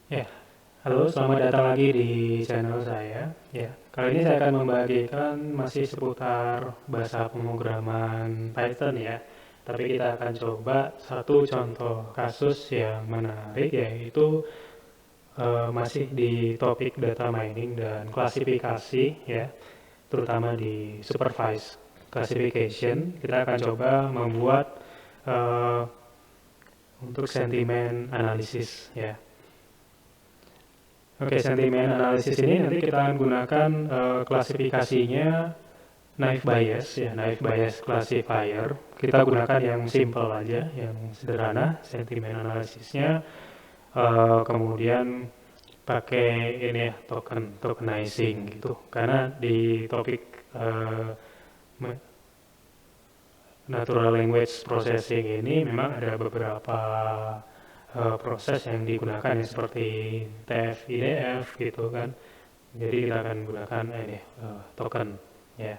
Ya, halo, selamat datang lagi di channel saya. Ya, kali ini saya akan membagikan masih seputar bahasa pemrograman Python ya. Tapi kita akan coba satu contoh kasus yang menarik, yaitu masih di topik data mining dan klasifikasi ya, terutama di supervised classification. Kita akan coba membuat eh, untuk sentimen analisis ya. Oke, sentimen analisis ini nanti kita akan gunakan klasifikasinya naive Bayes ya, naive Bayes classifier. Kita gunakan yang simple aja, yang sederhana sentimen analisisnya. Kemudian pakai ini ya, tokenizing gitu. Karena di topik uh, natural language processing ini memang ada beberapa proses yang digunakan ya, seperti TF, IDF gitu kan. Jadi kita akan gunakan token ya.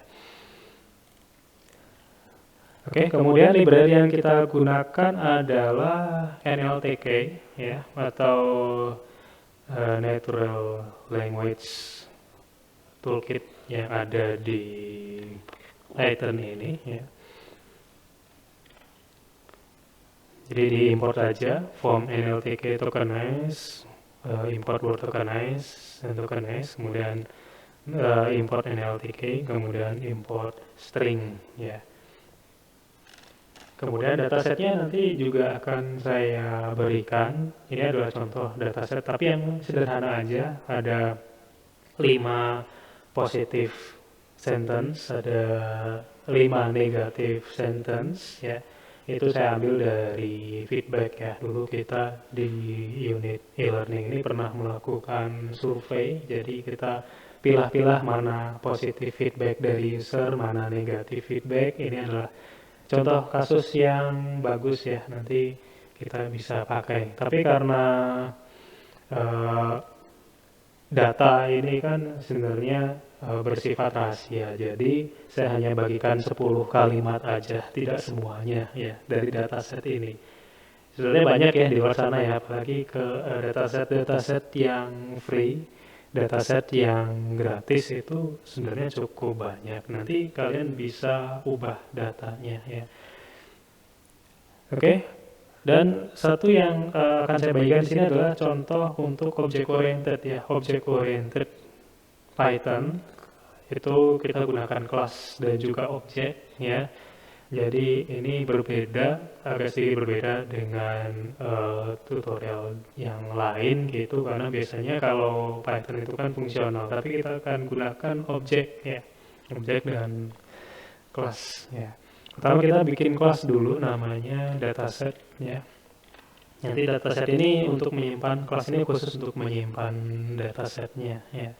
Oke, kemudian library yang kita gunakan adalah NLTK ya, atau Natural Language Toolkit yang ada di Python ini ya. Jadi diimport aja form NLTK tokenize, import word tokenize dan tokenize, kemudian import NLTK, kemudian import string ya. Kemudian datasetnya nanti juga akan saya berikan. Ini adalah contoh dataset, tapi yang sederhana aja. Ada 5 positif sentence, ada 5 negatif sentence ya. Itu saya ambil dari feedback ya. Dulu kita di unit e-learning ini pernah melakukan survei, jadi kita pilah-pilah mana positif feedback dari user, mana negatif feedback. Ini adalah contoh kasus yang bagus ya, nanti kita bisa pakai. Tapi karena uh, data ini kan sebenarnya bersifat rahasia, jadi saya hanya bagikan 10 kalimat aja, tidak semuanya ya dari dataset ini. Sebenarnya banyak ya di luar sana ya, apalagi ke dataset yang free, dataset yang gratis itu sebenarnya cukup banyak. Nanti kalian bisa ubah datanya ya. Oke, dan satu yang akan saya bagikan di sini adalah contoh untuk object oriented ya, object oriented Python. Itu kita gunakan kelas dan juga objek ya. Jadi ini berbeda, agak sedikit berbeda dengan tutorial yang lain gitu, karena biasanya kalau Python itu kan fungsional, tapi kita akan gunakan objek ya, objek dan kelas ya. Pertama kita bikin kelas dulu, namanya dataset ya. Nanti dataset ini untuk menyimpan, kelas ini khusus untuk menyimpan datasetnya ya.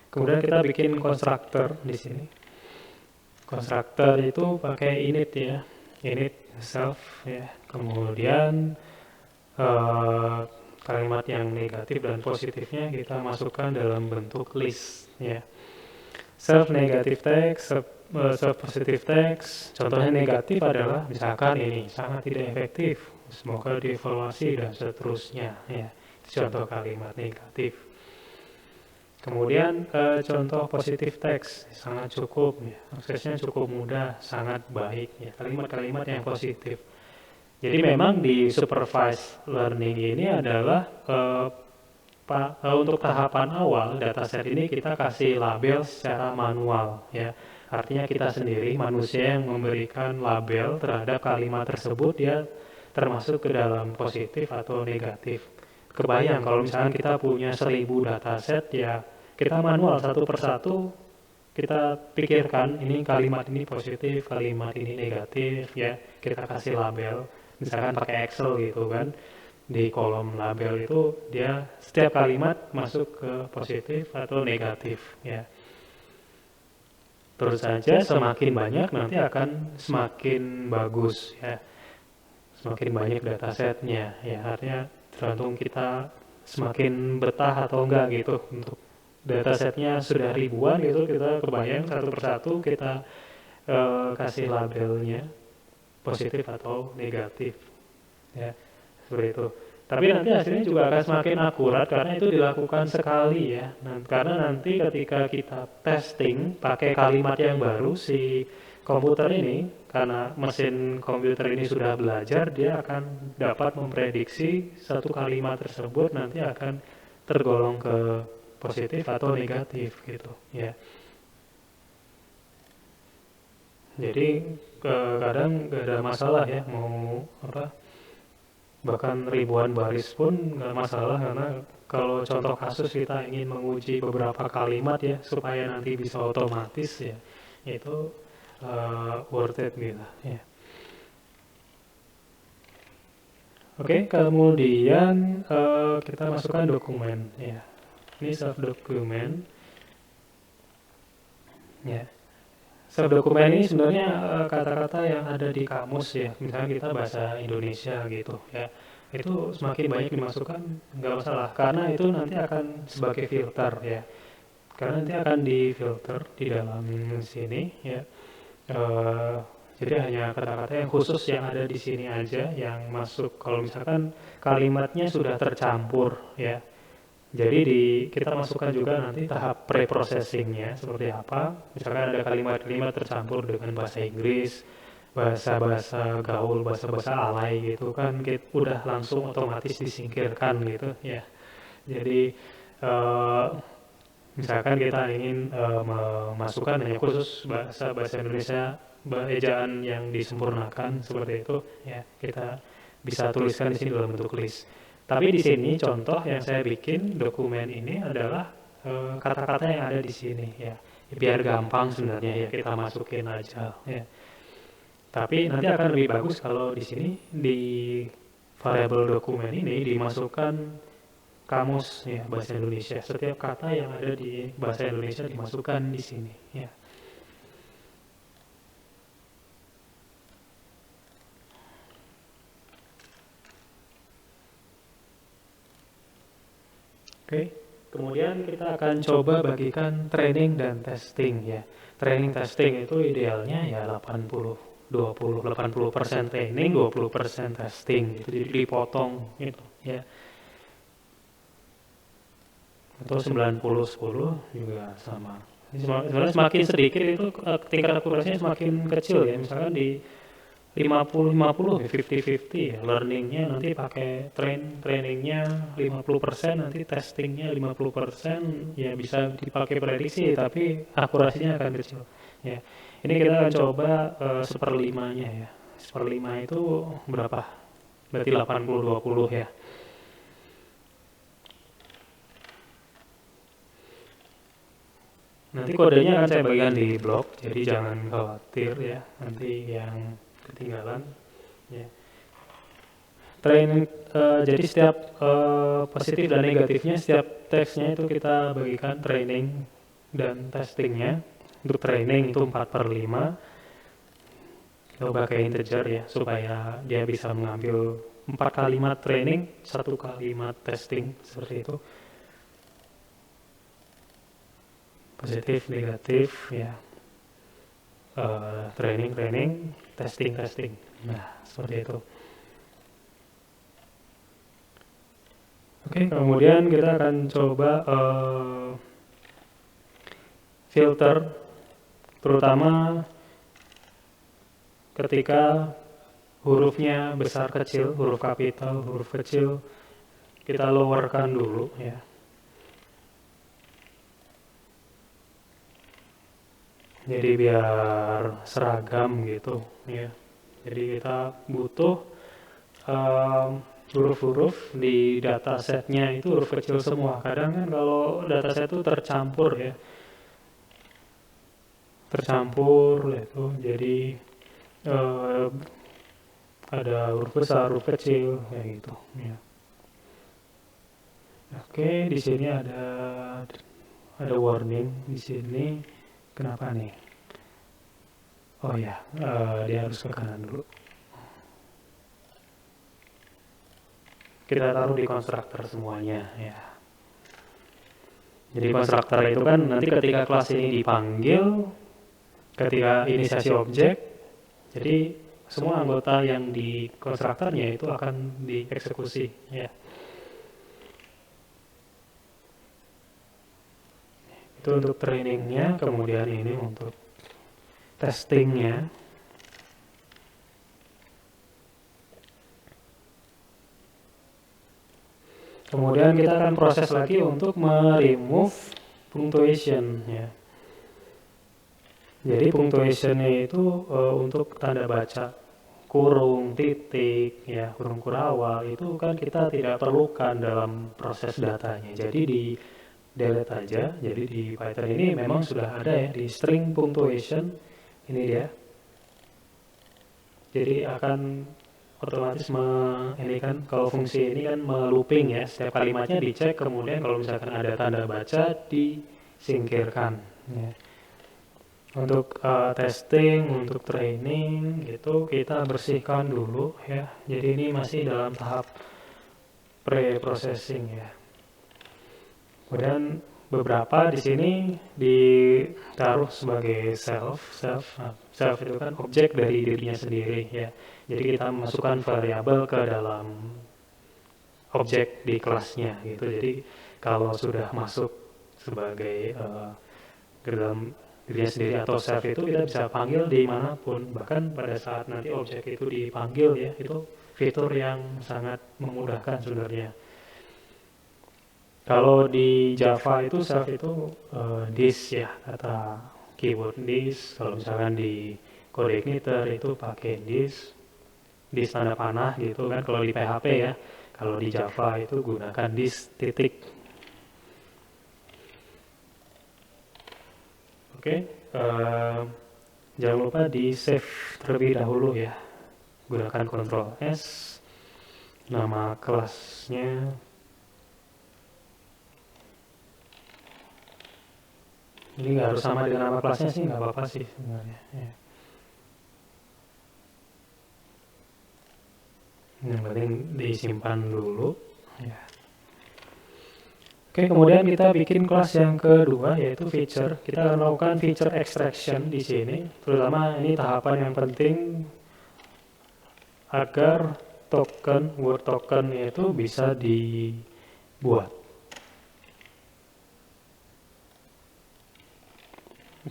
Kemudian kita bikin konstruktor di sini. Konstruktor itu pakai init ya, init self ya. Kemudian kalimat yang negatif dan positifnya kita masukkan dalam bentuk list ya. Self negative text, self positive text. Contohnya negatif adalah misalkan ini sangat tidak efektif, semoga dievaluasi dan seterusnya ya. Contoh kalimat negatif. Kemudian contoh positif teks sangat cukup ya, aksesnya cukup mudah, sangat baik ya, kalimat-kalimat yang positif. Jadi memang di supervised learning ini adalah untuk tahapan awal dataset ini kita kasih label secara manual ya. Artinya kita sendiri manusia yang memberikan label terhadap kalimat tersebut, dia termasuk ke dalam positif atau negatif. Kebayang kalau misalnya kita punya 1000 dataset ya, kita manual satu persatu kita pikirkan ini kalimat ini positif, kalimat ini negatif ya, kita kasih label misalkan pakai Excel gitu kan. Di kolom label itu dia setiap kalimat masuk ke positif atau negatif ya. Terus saja semakin banyak nanti akan semakin bagus ya, semakin banyak datasetnya ya. Artinya tergantung kita semakin betah atau enggak gitu. Untuk datasetnya sudah ribuan gitu, kita kebayang satu persatu kita kasih labelnya positif atau negatif ya, seperti itu. Tapi nanti hasilnya juga akan semakin akurat karena itu dilakukan sekali ya. Nah, karena nanti ketika kita testing pakai kalimat yang baru, si komputer ini, karena mesin komputer ini sudah belajar, dia akan dapat memprediksi satu kalimat tersebut nanti akan tergolong ke positif atau negatif gitu ya. Jadi kadang gak ada masalah ya mau apa, bahkan ribuan baris pun nggak masalah, karena kalau contoh kasus kita ingin menguji beberapa kalimat ya supaya nanti bisa otomatis ya, itu worth it gitu ya. Oke, kemudian kita masukkan dokumen ya. Ini self dokumen ya. Self dokumen ini sebenarnya kata-kata yang ada di kamus ya, misalnya kita bahasa Indonesia gitu ya, itu semakin banyak dimasukkan nggak masalah, karena itu nanti akan sebagai filter ya, karena nanti akan difilter di dalam sini ya. Jadi hanya kata-kata yang khusus yang ada di sini aja yang masuk. Kalau misalkan kalimatnya sudah tercampur ya, jadi kita masukkan juga nanti tahap pre-processingnya seperti apa. Misalkan ada kalimat-kalimat tercampur dengan bahasa Inggris, bahasa-bahasa gaul, bahasa-bahasa alay gitu kan, kita udah langsung otomatis disingkirkan gitu ya. Jadi misalkan kita ingin memasukkan hanya khusus bahasa Indonesia, ejaan yang disempurnakan seperti itu ya, kita bisa tuliskan di sini dalam bentuk list. Tapi di sini contoh yang saya bikin dokumen ini adalah kata-kata yang ada di sini ya. Biar gampang sebenarnya ya kita masukin aja ya. Tapi nanti akan lebih bagus kalau di sini di variabel dokumen ini dimasukkan kamus ya bahasa Indonesia. Setiap kata yang ada di bahasa Indonesia dimasukkan di sini ya. Oke, kemudian kita akan coba bagikan training dan testing ya. Training testing itu idealnya ya 80% training, 20% testing gitu. Jadi dipotong gitu ya. Atau 90-10 juga sama. Sebenarnya semakin sedikit itu tingkat akurasinya semakin kecil ya. Misalkan di 50-50 ya, 50-50 ya, learningnya nanti pakai trainingnya 50%, nanti testingnya 50%, ya bisa dipakai prediksi tapi akurasinya akan kecil ya. Ini kita akan coba seperlimanya ya. Seperlima itu berapa? Berarti 80-20 ya. Nanti kodenya akan saya bagikan di blog, jadi jangan khawatir ya nanti yang ketinggalan ya. Jadi setiap positif dan negatifnya, setiap teksnya itu kita bagikan training dan testingnya. Untuk training itu 4/5, kita pakai integer ya supaya dia bisa mengambil 4 kalimat training, 1 kalimat testing seperti itu. Positif, negatif ya, training, testing. Nah, seperti itu. Oke, kemudian kita akan coba filter, terutama ketika hurufnya besar kecil, huruf kapital, huruf kecil, kita lowerkan dulu ya. Jadi biar seragam gitu ya. Jadi kita butuh huruf-huruf di datasetnya itu huruf kecil semua. Kadang kan kalau dataset itu tercampur ya, itu jadi ada huruf besar, huruf kecil kayak gitu ya. Oke, di sini ada warning di sini. Kenapa nih? Oh ya, dia harus ke kanan dulu. Kita taruh di konstruktor semuanya ya. Jadi konstruktor itu kan nanti ketika kelas ini dipanggil, ketika inisiasi objek, jadi semua anggota yang di konstruktornya itu akan dieksekusi ya. Itu untuk trainingnya, kemudian ini untuk testingnya. Kemudian kita akan proses lagi untuk remove punctuation ya. Jadi punctuationnya itu untuk tanda baca kurung, titik, ya kurung kurawal itu kan kita tidak perlukan dalam proses datanya. Jadi di delete aja. Jadi di Python ini memang sudah ada ya di string punctuation ini dia. Jadi akan otomatis ini kan kalau fungsi ini kan melooping ya, setiap kalimatnya dicek, kemudian kalau misalkan ada tanda baca disingkirkan ya. Untuk testing, untuk training gitu kita bersihkan dulu ya. Jadi ini masih dalam tahap pre-processing ya. Kemudian beberapa di sini ditaruh sebagai self itu kan objek dari dirinya sendiri ya. Jadi kita masukkan variabel ke dalam objek di kelasnya gitu. Jadi kalau sudah masuk sebagai ke dalam dirinya sendiri atau self itu kita bisa panggil dimanapun, bahkan pada saat nanti objek itu dipanggil ya, itu fitur yang sangat memudahkan sebenarnya. Kalau di Java itu self itu this ya, kata keyword this. Kalau misalkan di kode igniter itu pakai this tanda panah gitu kan. Kalau di PHP ya, kalau di Java itu gunakan this titik. Oke, jangan lupa di save terlebih dahulu ya. Gunakan Ctrl S, nama kelasnya. Ini nggak harus sama dengan nama kelasnya sih, nggak apa-apa sih sebenarnya. Ya. Yang penting disimpan dulu. Ya. Oke, kemudian kita bikin kelas yang kedua yaitu feature. Kita akan melakukan feature extraction di sini. Terutama ini tahapan yang penting agar word token itu bisa dibuat.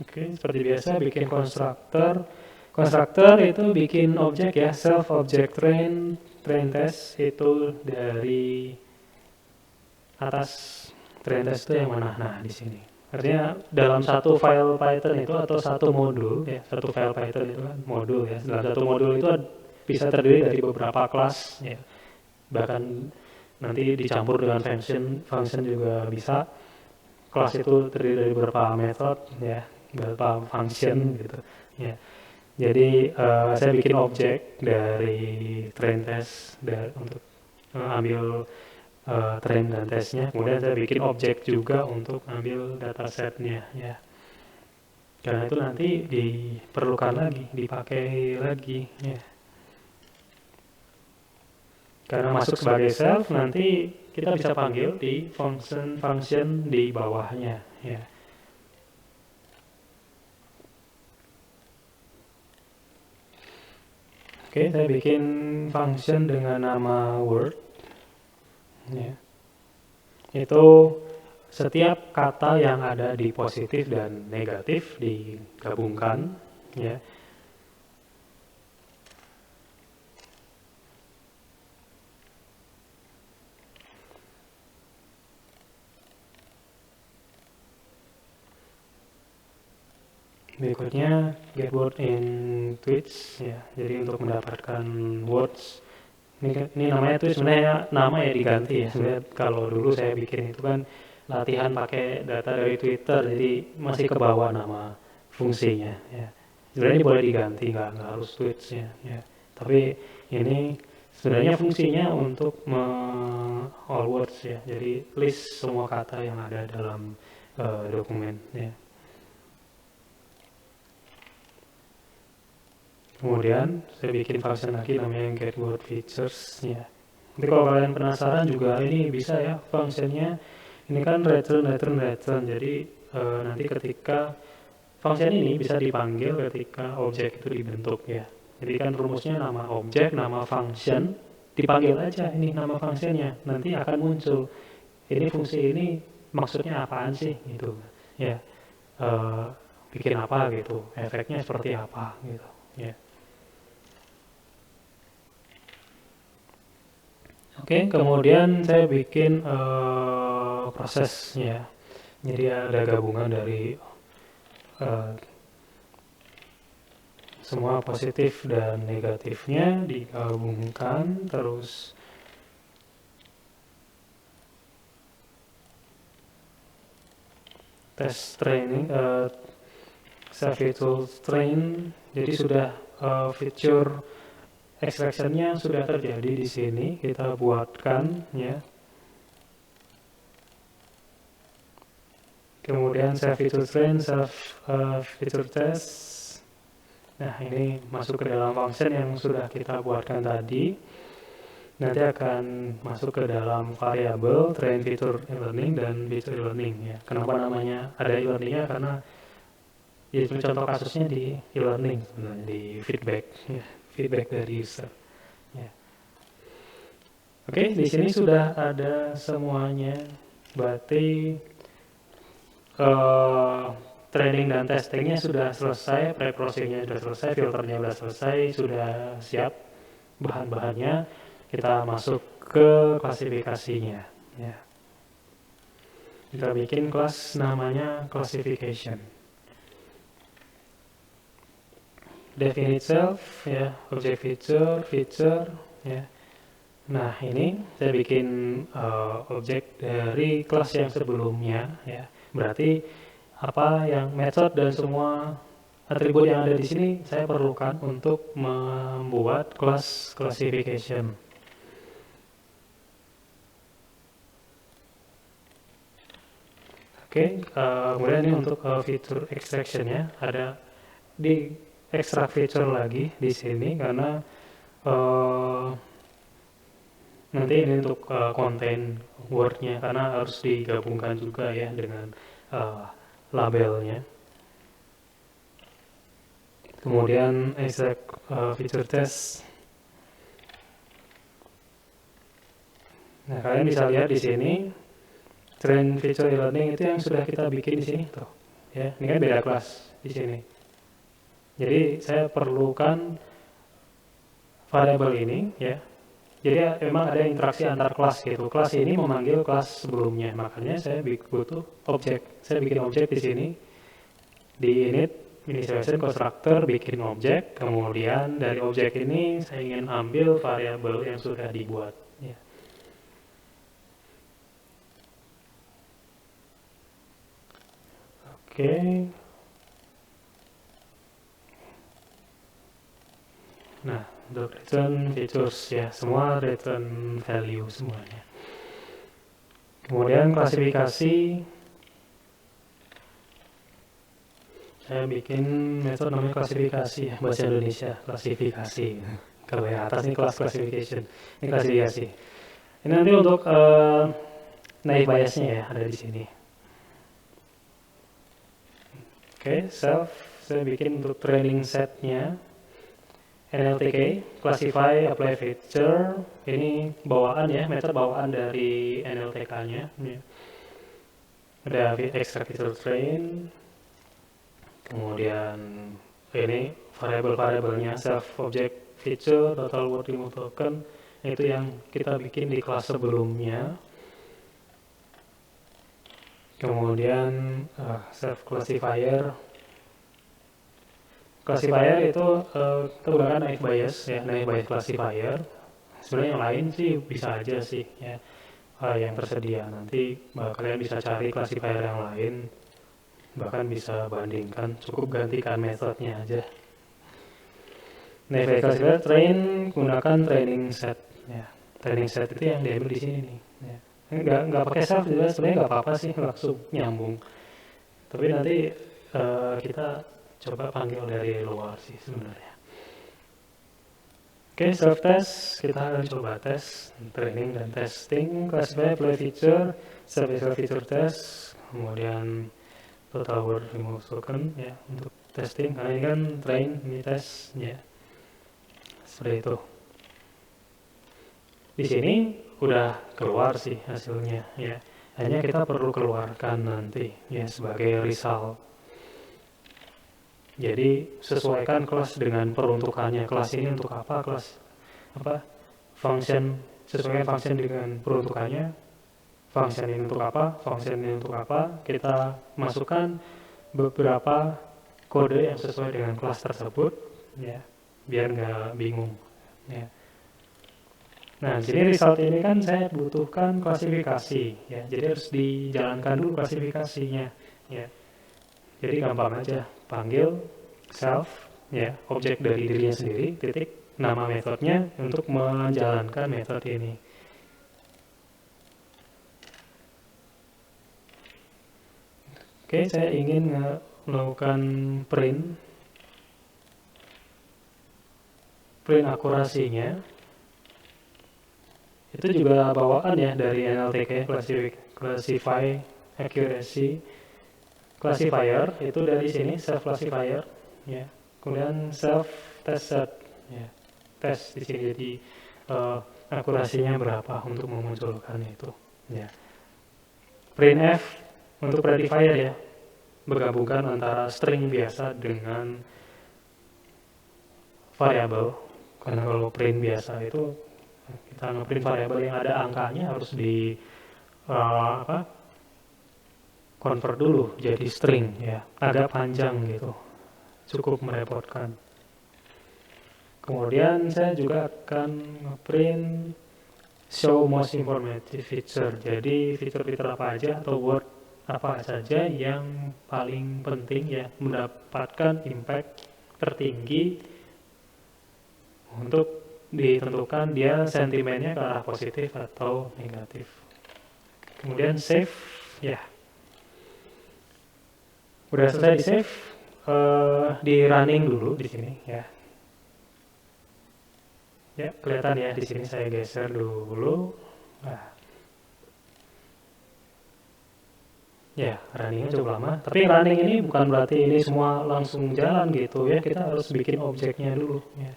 Oke, seperti biasa bikin konstruktor. Konstruktor itu bikin objek ya, self object train test itu dari atas. Train test itu yang mana? Nah, di sini. Artinya dalam satu file Python itu atau satu modul ya, satu file Python itu kan modul ya. Dalam satu modul itu bisa terdiri dari beberapa kelas ya. Bahkan nanti dicampur dengan function juga bisa. Kelas itu terdiri dari beberapa method ya, beberapa function gitu ya. Jadi saya bikin objek dari train test untuk ambil train dan tesnya, kemudian saya bikin objek juga untuk ambil datasetnya ya, karena itu nanti diperlukan lagi, dipakai lagi ya, karena masuk sebagai self nanti kita bisa panggil di function di bawahnya ya. Oke, saya bikin function dengan nama word ya. Itu setiap kata yang ada di positif dan negatif digabungkan ya. Berikutnya get word in tweets ya. Jadi untuk mendapatkan words, ini namanya tuh sebenarnya nama ya diganti ya. Sebenarnya kalau dulu saya bikin itu kan latihan pakai data dari Twitter, jadi masih ke bawah nama fungsinya ya. Sebenarnya ini boleh diganti, nggak harus tweets ya. Tapi ini sebenarnya fungsinya untuk all words ya. Jadi list semua kata yang ada dalam dokumen ya. Kemudian saya bikin function lagi namanya get word features ya. Nanti kalau kalian penasaran juga ini bisa ya functionnya. Ini kan return. Jadi nanti ketika function ini bisa dipanggil ketika objek itu dibentuk ya. Jadi kan rumusnya nama objek, nama function, dipanggil aja ini nama functionnya, nanti akan muncul ini fungsi ini maksudnya apaan sih gitu ya, uh, bikin apa gitu, efeknya seperti apa gitu ya. Oke, kemudian saya bikin prosesnya. Jadi ada gabungan dari semua positif dan negatifnya digabungkan, terus tes training, self virtual train. Jadi sudah feature extraction-nya sudah terjadi di sini, kita buatkan ya. Kemudian self feature train, self feature test. Nah, ini masuk ke dalam function yang sudah kita buatkan tadi. Nanti akan masuk ke dalam variabel train feature e-learning dan feature e-learning ya. Kenapa namanya ada e-learning-nya? Karena ya, contoh kasusnya di e-learning sebenarnya, di feedback ya, feedback dari user ya. Oke, di sini sudah ada semuanya, berarti training dan testingnya sudah selesai, pre-processingnya sudah selesai, filternya sudah selesai, sudah siap bahan-bahannya. Kita masuk ke klasifikasinya ya. Kita bikin kelas namanya classification. Define itself ya, object feature, feature ya. Nah, ini saya bikin objek dari kelas yang sebelumnya ya. Berarti apa yang method dan semua atribut yang ada di sini saya perlukan untuk membuat kelas classification. Oke, kemudian ini untuk feature extraction ya, ada di extract feature lagi di sini karena nanti ini untuk contain wordnya, karena harus digabungkan juga ya dengan labelnya. Kemudian extract feature test. Nah, kalian bisa lihat di sini train feature e-learning itu yang sudah kita bikin di sini tuh. Ya, ini kan beda kelas di sini. Jadi saya perlukan variabel ini ya. Jadi memang ada interaksi antar kelas gitu. Kelas ini memanggil kelas sebelumnya, makanya saya butuh objek. Saya bikin objek di sini di init initialization constructor, bikin objek. Kemudian dari objek ini saya ingin ambil variabel yang sudah dibuat. Ya. Oke. Nah, untuk return features ya, semua return value semuanya. Kemudian klasifikasi, saya bikin metode namanya klasifikasi ya, bahasa Indonesia klasifikasi. Kalau yang atas ini kelas classification, ini klasifikasi. Ini nanti untuk naive biasnya ya, ada di sini. Oke, self saya bikin untuk training setnya. NLTK, classify, apply feature, ini bawaan ya, metode bawaan dari NLTK-nya. Ya. Ada extract feature train, kemudian ini variabel-variabelnya self object feature, total word remove token, itu yang kita bikin di kelas sebelumnya. Kemudian self classifier. Classifier itu kita gunakan naive bias ya, naive bias classifier. Sebenarnya yang lain sih bisa aja sih ya, yang tersedia. Nanti kalian bisa cari classifier yang lain, bahkan bisa bandingkan, cukup gantikan metodenya aja. Naive bias classifier train, gunakan training set ya. Training set itu yang diambil di sini nih ya. Nggak pakai self juga sebenarnya nggak apa-apa sih, langsung nyambung. Tapi nanti kita coba panggil dari luar sih sebenarnya. Oke, self test kita akan coba tes training dan testing, classify, apply feature, self feature test, kemudian total word remove token ya untuk testing. Karena ini kan train, ini test ya. seperti itu. Di sini udah keluar sih hasilnya ya. Hanya kita perlu keluarkan nanti ya sebagai result. Jadi sesuaikan kelas dengan peruntukannya. Kelas ini untuk apa? Kelas apa? Function, sesuaikan function dengan peruntukannya. Function ini untuk apa? Function ini untuk apa? Kita masukkan beberapa kode yang sesuai dengan kelas tersebut ya, biar nggak bingung ya. Nah, di sini result ini kan saya butuhkan klasifikasi ya. Jadi harus dijalankan dulu klasifikasinya ya. Jadi gampang aja, panggil self ya, objek dari dirinya sendiri, titik nama metodenya untuk menjalankan metode ini. Oke, saya ingin melakukan print akurasinya. Itu juga bawaan ya dari NLTK, classify accuracy classifier, itu dari sini self classifier ya. Kemudian self tested ya, tes di sini. Jadi akurasinya berapa untuk memunculkan itu ya. Printf untuk rectifier ya, bergabungkan antara string biasa dengan variabel. Karena kalau print biasa itu kita ngeprint variabel yang ada angkanya harus di convert dulu jadi string ya, agak panjang gitu, cukup merepotkan. Kemudian saya juga akan ngeprint show most informative feature. Jadi fitur-fitur apa aja atau word apa saja yang paling penting ya, mendapatkan impact tertinggi untuk ditentukan dia sentimennya ke arah positif atau negatif. Kemudian save ya. Udah selesai di save, di running dulu di sini ya. Ya, kelihatan ya di sini saya geser dulu. Nah. Ya, runningnya cukup lama. Tapi running ini bukan berarti ini semua langsung jalan gitu ya. Kita harus bikin objeknya dulu ya.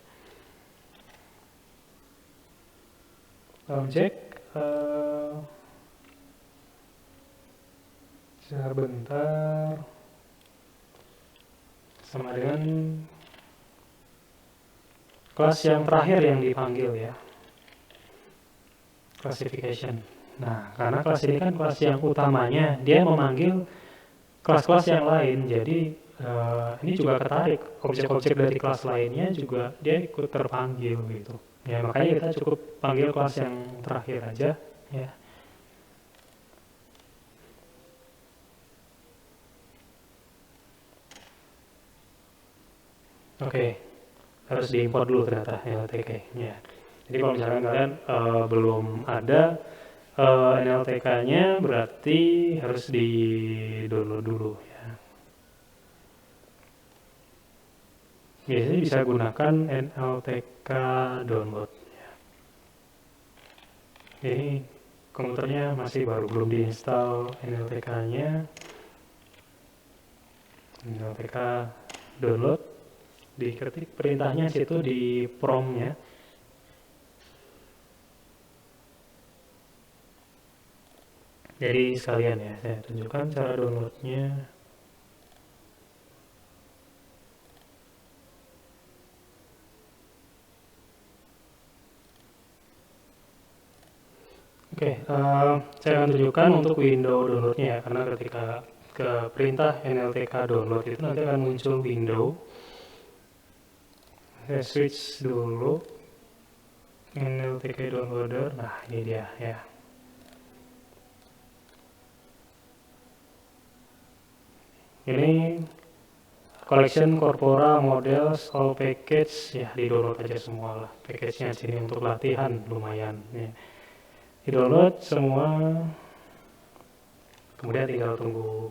Objek sebentar sama dengan kelas yang terakhir yang dipanggil ya, classification. Nah, karena kelas ini kan kelas yang utamanya, dia memanggil kelas-kelas yang lain. Jadi ini juga ketarik objek-objek dari kelas lainnya juga dia ikut terpanggil gitu. Ya, makanya kita cukup panggil kelas yang terakhir aja ya. Oke, harus diimport dulu ternyata NLTK ya. Jadi kalau misalkan kalian belum ada NLTK-nya, berarti harus di-download dulu ya. Biasanya bisa gunakan NLTK download ya. Ini komputernya masih baru, belum diinstal NLTK-nya. NLTK download, diketik perintahnya situ di prompt-nya. Jadi sekalian ya, saya tunjukkan cara downloadnya. Oke, saya akan tunjukkan untuk window downloadnya ya, karena ketika ke perintah NLTK download itu nanti akan muncul window. Saya switch dulu NLTK downloader. Nah, ini dia ya. Ini collection corpora models all package ya, di download aja semua lah package-nya sini untuk latihan, lumayan ya. Di download semua, kemudian tinggal tunggu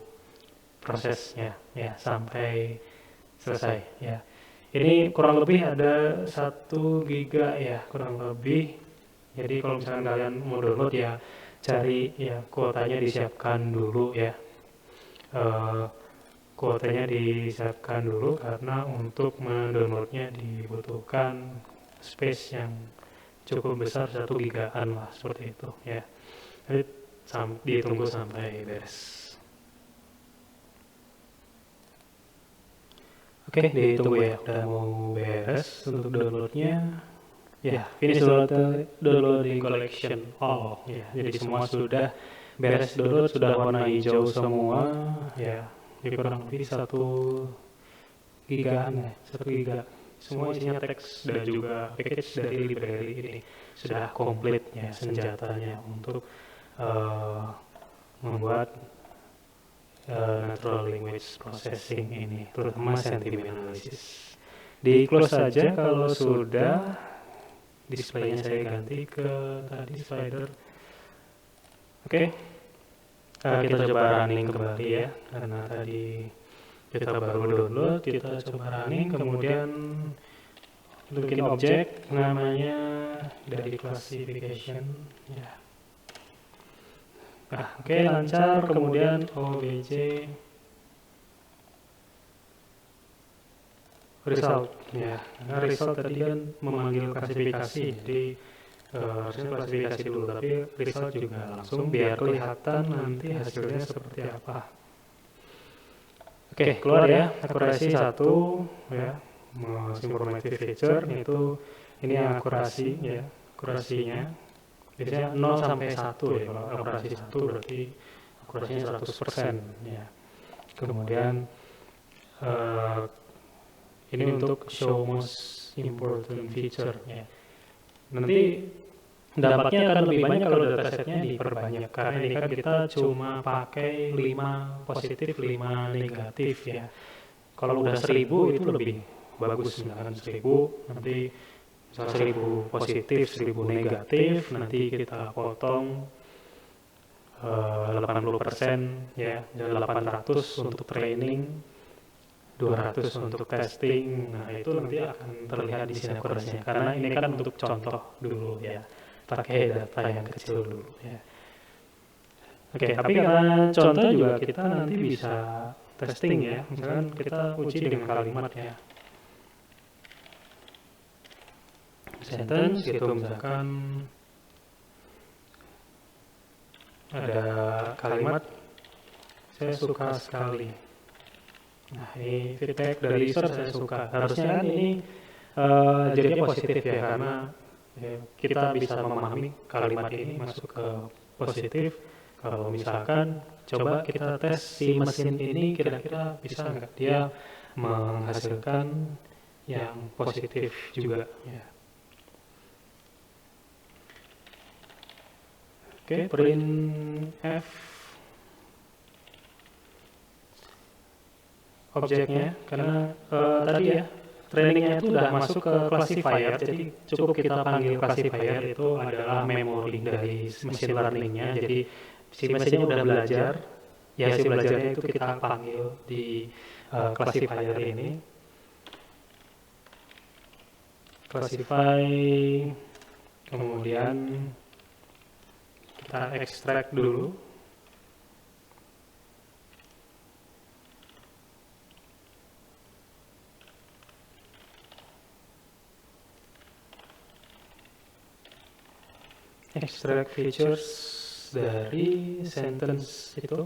prosesnya ya sampai selesai ya. Ini kurang lebih ada 1 giga ya, kurang lebih. Jadi kalau misalkan kalian mau download ya cari ya, kuotanya disiapkan dulu ya. Kuotanya disiapkan dulu karena untuk mendownloadnya dibutuhkan space yang cukup besar, 1 gigaan lah seperti itu ya. Jadi ditunggu sampai beres. Oke, ditunggu ya, udah mau beres untuk downloadnya. Ya, finish downloading collection. Oh, ya, jadi semua sudah beres download, sudah warna hijau semua. Ya, jadi kurang lebih 1 gigaan ya, 1 giga. Semua isinya teks dan juga package dari library ini sudah komplit ya senjatanya untuk membuat natural language processing ini, terutama sentiment analysis. Di close saja kalau sudah. Displaynya saya ganti ke tadi slider. Oke, kita coba running kembali ya, karena tadi kita baru download. Kita coba running, kemudian bikin objek namanya dari classification ya. Nah, oke, lancar. Kemudian obj result ya. Nah, result tadi kan memanggil klasifikasi, jadi harusnya klasifikasi dulu, tapi result juga langsung biar kelihatan nanti hasilnya seperti apa. Oke, keluar ya, akurasi 1 ya, most informative feature itu ini akurasi ya, akurasinya biasanya 0 sampai 1 ya. Kalau akurasi 1 berarti akurasinya 100% ya. Kemudian ini untuk show most important feature ya. Nanti dampaknya akan lebih banyak kalau datasetnya diperbanyak, karena ini kan kita cuma pakai 5 positif 5 negatif ya. Kalau udah 1000 itu lebih bagus, misalkan 1000 nanti misalnya 1000 positif 1000 negatif, nanti kita potong 80% ya, 800 untuk training, 200 untuk testing. Nah, itu nanti akan terlihat di sini akurasinya, karena ini kan untuk contoh dulu ya, pakai data yang kecil dulu ya. Oke, tapi karena contoh juga kita nanti bisa testing ya, misalkan kita uji dengan kalimat ya, sentence gitu, misalkan ada kalimat saya suka sekali. Nah, ini feedback dari user, saya suka. Harusnya kan ini jadinya positif ya, karena ya, kita bisa memahami kalimat ini masuk ke positif. Kalau misalkan coba kita tes si mesin ini kira-kira bisa nggak dia menghasilkan yang positif juga ya. Oke, print F objeknya, karena tadi ya trainingnya itu udah masuk ke classifier, jadi cukup kita panggil classifier, itu adalah memori dari machine learningnya. Jadi si mesinnya udah belajar ya, si belajarnya itu kita panggil di classifier ini. Classify, kemudian kita ekstrak dulu. Extract features dari sentence itu.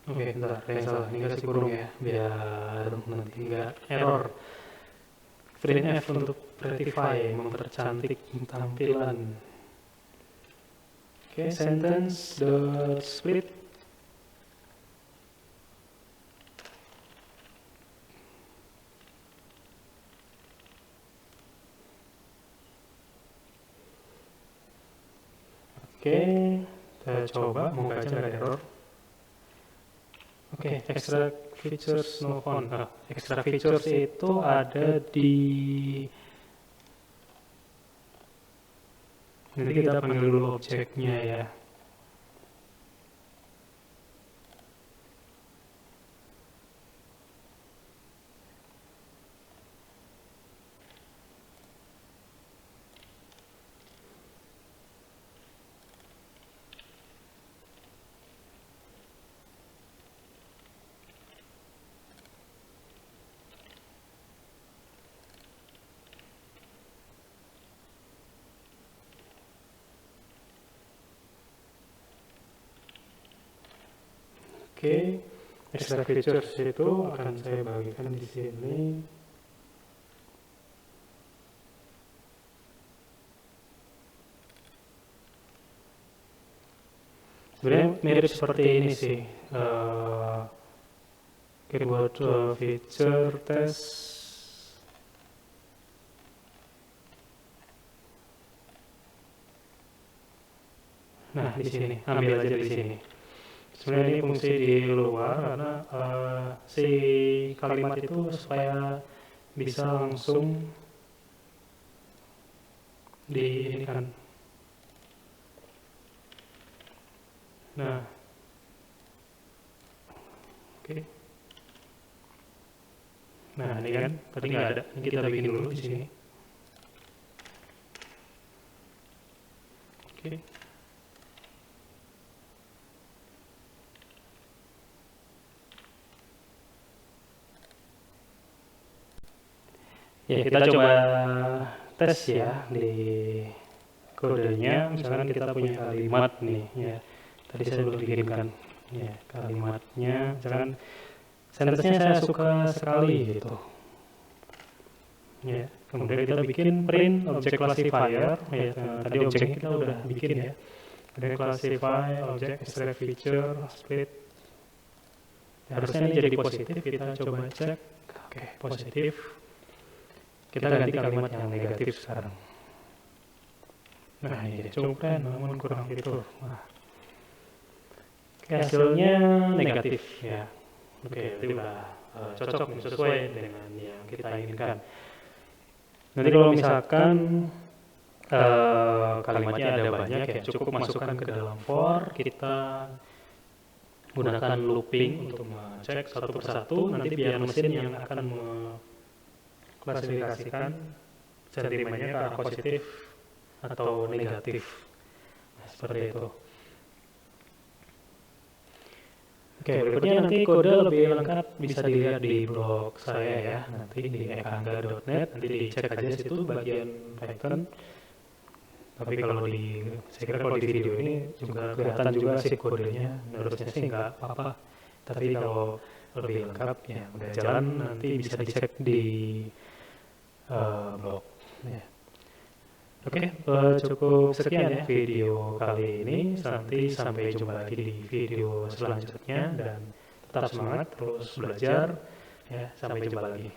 Oke, bentar, yang salah, ini kasih kurung ya, biar nanti nggak error. Print F untuk rectify, mempercantik tampilan. Oke, sentence dot split. Oke, kita coba, moga aja nggak error. Oke, extract features no font. Nah, extract features itu ada di, nanti kita panggil dulu objeknya ya. Oke, extra features itu akan saya bagikan di sini. Sebenarnya mirip seperti ini sih. Oke, buat feature test. Nah, di sini, ambil aja di sini. Sebenarnya ini fungsi di luar karena si kalimat itu supaya bisa langsung di ini kan. Nah, oke. Nah, ini kan tadi nggak ada. Ini kita bikin dulu di sini. Oke. Ya, kita coba tes ya di kodenya. Misalkan kita punya kalimat nih ya. Tadi saya sudah bikinkan ya kalimatnya. Misalkan sentence-nya saya suka sekali gitu. Ya, kemudian kita bikin print object classifier ya. Tadi objeknya kita udah bikin ya. Ada classify, object, extract feature, split. Ya, harusnya ini jadi positif. Kita coba cek. Oke, positif. Kita ganti kalimat yang negatif sekarang. Nah, ini cukup keren, namun kurang fitur. Nah, hasilnya negatif ya. Oke, itu udah cocok sesuai dengan yang kita inginkan. Nanti kalau misalkan kalimatnya ada banyak ya, cukup masukkan ke dalam for. Kita gunakan looping untuk mengecek satu persatu. Nanti biar mesin yang akan klasifikasikan sentimennya ke arah positif atau negatif. Nah, seperti itu. Oke, berikutnya nanti kode lebih lengkap bisa dilihat di blog saya ya, nanti di ekangga.net, nanti dicek aja situ bagian Python. Tapi kalau saya kira kalau di video ini juga kelihatan juga sih kodenya, menurutnya sih nggak apa-apa. Tapi kalau lebih lengkap ya udah jalan, nanti bisa dicek di blog. Ya. Oke, cukup sekian ya video kali ini. Nanti sampai jumpa lagi di video selanjutnya dan tetap semangat terus belajar ya. Sampai jumpa lagi.